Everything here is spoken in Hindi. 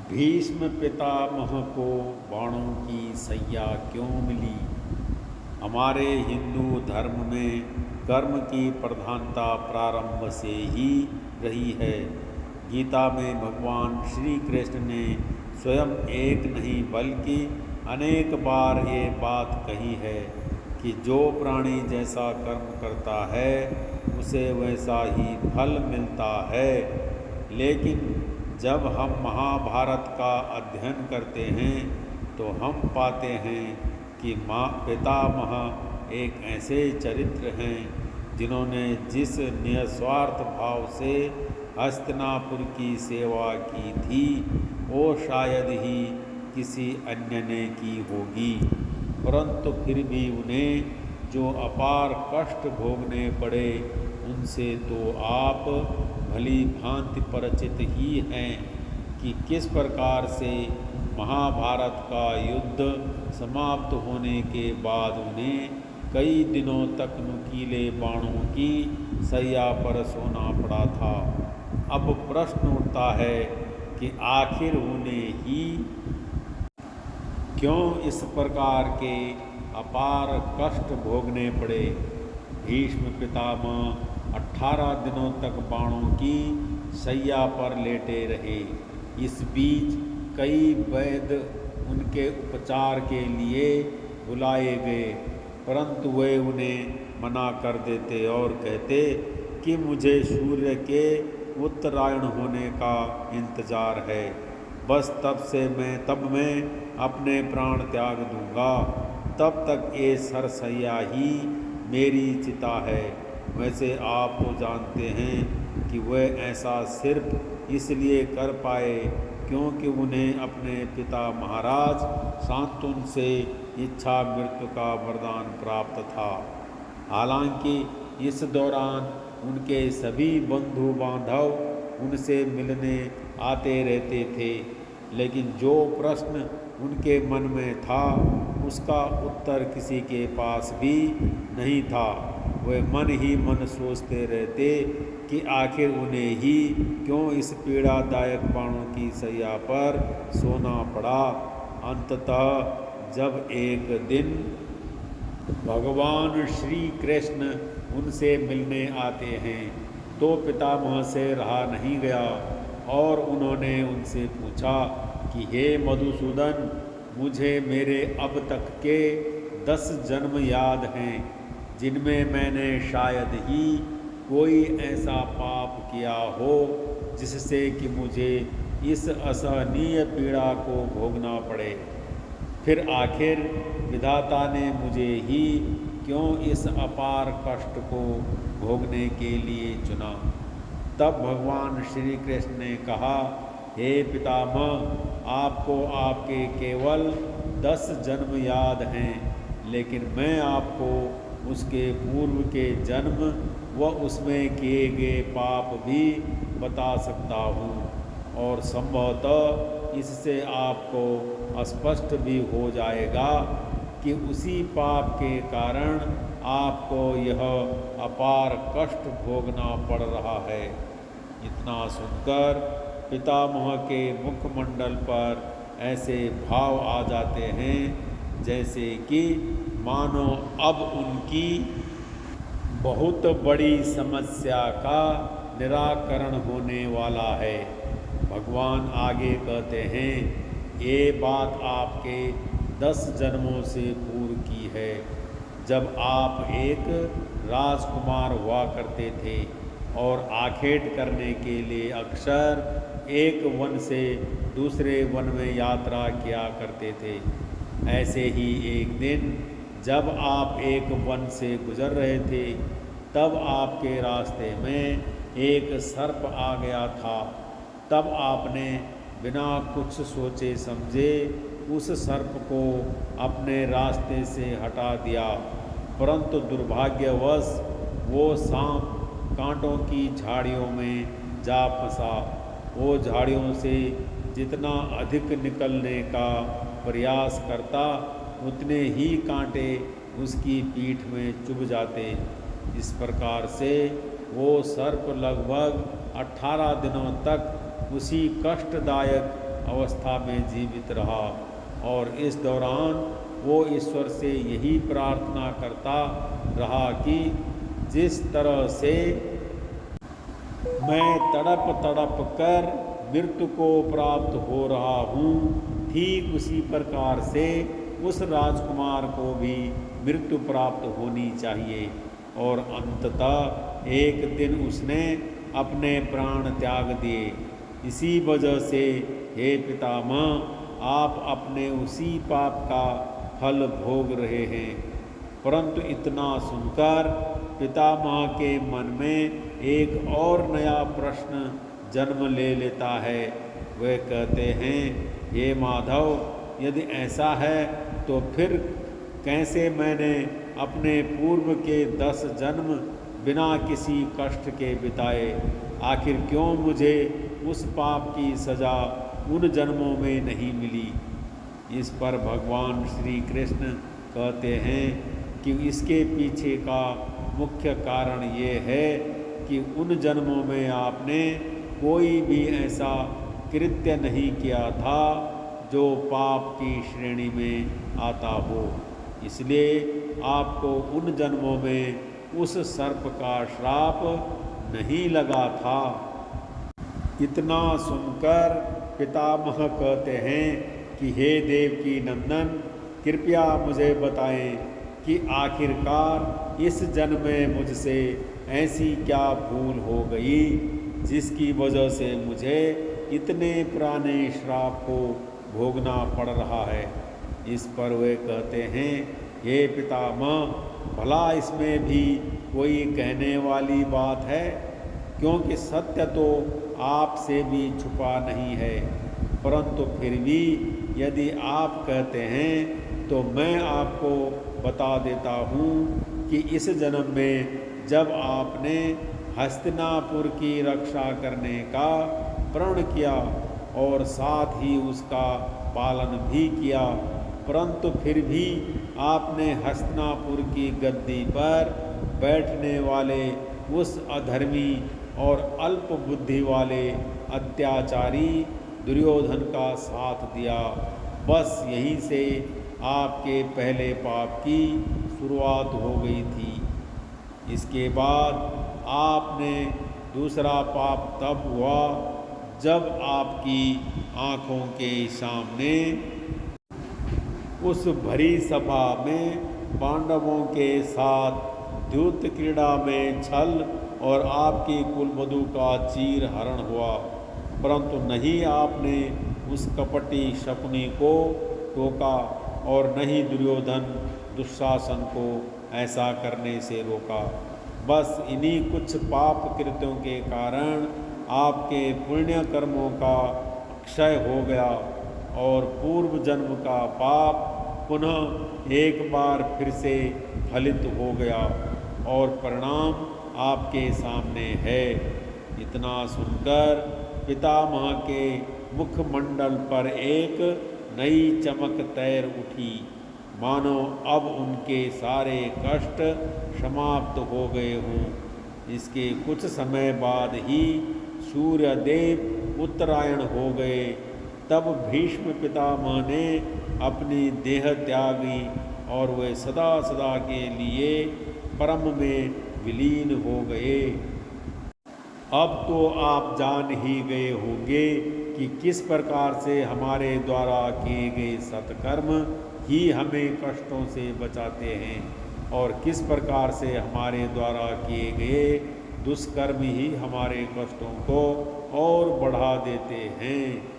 भीष्म पितामह को बाणों की सैया क्यों मिली। हमारे हिंदू धर्म में कर्म की प्रधानता प्रारंभ से ही रही है। गीता में भगवान श्री कृष्ण ने स्वयं एक नहीं बल्कि अनेक बार ये बात कही है कि जो प्राणी जैसा कर्म करता है उसे वैसा ही फल मिलता है। लेकिन जब हम महाभारत का अध्ययन करते हैं तो हम पाते हैं कि पितामह एक ऐसे चरित्र हैं जिन्होंने जिस निस्वार्थ भाव से हस्तिनापुर की सेवा की थी वो शायद ही किसी अन्य ने की होगी, परंतु फिर भी उन्हें जो अपार कष्ट भोगने पड़े उनसे तो आप भली भांति परिचित ही हैं कि किस प्रकार से महाभारत का युद्ध समाप्त होने के बाद उन्हें कई दिनों तक नुकीले बाणों की सैया पर सोना पड़ा था। अब प्रश्न उठता है कि आखिर उन्हें ही क्यों इस प्रकार के अपार कष्ट भोगने पड़े। भीष्म पितामह 18 दिनों तक बाणों की सैया पर लेटे रहे। इस बीच कई वैद्य उनके उपचार के लिए बुलाए गए, परंतु वे उन्हें मना कर देते और कहते कि मुझे सूर्य के उत्तरायण होने का इंतजार है, बस तब मैं अपने प्राण त्याग दूंगा, तब तक ये सरसैया ही मेरी चिता है। वैसे आप तो जानते हैं कि वह ऐसा सिर्फ इसलिए कर पाए क्योंकि उन्हें अपने पिता महाराज शांतनु से इच्छा मृत्यु का वरदान प्राप्त था। हालांकि इस दौरान उनके सभी बंधु बांधव उनसे मिलने आते रहते थे, लेकिन जो प्रश्न उनके मन में था उसका उत्तर किसी के पास भी नहीं था। वे मन ही मन सोचते रहते कि आखिर उन्हें ही क्यों इस पीड़ादायक बाणों की सैया पर सोना पड़ा। अंततः जब एक दिन भगवान श्री कृष्ण उनसे मिलने आते हैं तो पितामह से रहा नहीं गया और उन्होंने उनसे पूछा कि हे मधुसूदन, मुझे मेरे अब तक के 10 जन्म याद हैं जिनमें मैंने शायद ही कोई ऐसा पाप किया हो जिससे कि मुझे इस असहनीय पीड़ा को भोगना पड़े। फिर आखिर विधाता ने मुझे ही क्यों इस अपार कष्ट को भोगने के लिए चुना। तब भगवान श्री कृष्ण ने कहा, हे पितामह, आपको आपके केवल 10 जन्म याद हैं, लेकिन मैं आपको उसके पूर्व के जन्म व उसमें किए गए पाप भी बता सकता हूँ और संभवतः इससे आपको स्पष्ट भी हो जाएगा कि उसी पाप के कारण आपको यह अपार कष्ट भोगना पड़ रहा है। इतना सुनकर पितामह के मुखमंडल पर ऐसे भाव आ जाते हैं जैसे कि मानो अब उनकी बहुत बड़ी समस्या का निराकरण होने वाला है। भगवान आगे कहते हैं, ये बात आपके 10 जन्मों से पूर्व की है, जब आप एक राजकुमार हुआ करते थे और आखेट करने के लिए अक्सर एक वन से दूसरे वन में यात्रा किया करते थे। ऐसे ही एक दिन जब आप एक वन से गुजर रहे थे तब आपके रास्ते में एक सर्प आ गया था। तब आपने बिना कुछ सोचे समझे उस सर्प को अपने रास्ते से हटा दिया, परंतु दुर्भाग्यवश वो सांप कांटों की झाड़ियों में जा फंसा। वो झाड़ियों से जितना अधिक निकलने का प्रयास करता उतने ही कांटे उसकी पीठ में चुभ जाते। इस प्रकार से वो सर्प लगभग 18 दिनों तक उसी कष्टदायक अवस्था में जीवित रहा और इस दौरान वो ईश्वर से यही प्रार्थना करता रहा कि जिस तरह से मैं तड़प तड़प कर मृत्यु को प्राप्त हो रहा हूँ, ठीक उसी प्रकार से उस राजकुमार को भी मृत्यु प्राप्त होनी चाहिए। और अंततः एक दिन उसने अपने प्राण त्याग दिए। इसी वजह से हे पितामह, आप अपने उसी पाप का फल भोग रहे हैं। परंतु इतना सुनकर पितामह के मन में एक और नया प्रश्न जन्म ले लेता है। वे कहते हैं, हे माधव, यदि ऐसा है तो फिर कैसे मैंने अपने पूर्व के 10 जन्म बिना किसी कष्ट के बिताए? आखिर क्यों मुझे उस पाप की सज़ा उन जन्मों में नहीं मिली? इस पर भगवान श्री कृष्ण कहते हैं कि इसके पीछे का मुख्य कारण ये है कि उन जन्मों में आपने कोई भी ऐसा कृत्य नहीं किया था जो पाप की श्रेणी में आता हो, इसलिए आपको उन जन्मों में उस सर्प का श्राप नहीं लगा था। इतना सुनकर पितामह कहते हैं कि हे देवकी नंदन, कृपया मुझे बताएं कि आखिरकार इस जन्म में मुझसे ऐसी क्या भूल हो गई जिसकी वजह से मुझे इतने पुराने श्राप को भोगना पड़ रहा है। इस पर वे कहते हैं, हे पितामह, भला इसमें भी कोई कहने वाली बात है, क्योंकि सत्य तो आपसे भी छुपा नहीं है। परंतु फिर भी यदि आप कहते हैं तो मैं आपको बता देता हूँ कि इस जन्म में जब आपने हस्तिनापुर की रक्षा करने का प्रण किया और साथ ही उसका पालन भी किया, परंतु फिर भी आपने हस्तिनापुर की गद्दी पर बैठने वाले उस अधर्मी और अल्प बुद्धि वाले अत्याचारी दुर्योधन का साथ दिया। बस यहीं से आपके पहले पाप की शुरुआत हो गई थी। इसके बाद आपने दूसरा पाप तब हुआ जब आपकी आँखों के सामने उस भरी सभा में पांडवों के साथ द्यूत क्रीड़ा में छल और आपकी कुलवधू का चीर हरण हुआ, परंतु नहीं आपने उस कपटी शकुनी को टोका और न ही दुर्योधन दुशासन को ऐसा करने से रोका। बस इन्हीं कुछ पाप कृत्यों के कारण आपके पुण्य कर्मों का क्षय हो गया और पूर्व जन्म का पाप पुनः एक बार फिर से फलित हो गया और परिणाम आपके सामने है। इतना सुनकर पितामह के मुखमंडल पर एक नई चमक तैर उठी, मानो अब उनके सारे कष्ट समाप्त हो गए हों। इसके कुछ समय बाद ही सूर्यदेव उत्तरायण हो गए। तब भीष्म पितामह ने अपनी देह त्यागी और वे सदा सदा के लिए परम में विलीन हो गए। अब तो आप जान ही गए होंगे कि किस प्रकार से हमारे द्वारा किए गए सत्कर्म ही हमें कष्टों से बचाते हैं और किस प्रकार से हमारे द्वारा किए गए दुष्कर्म ही हमारे कष्टों को और बढ़ा देते हैं।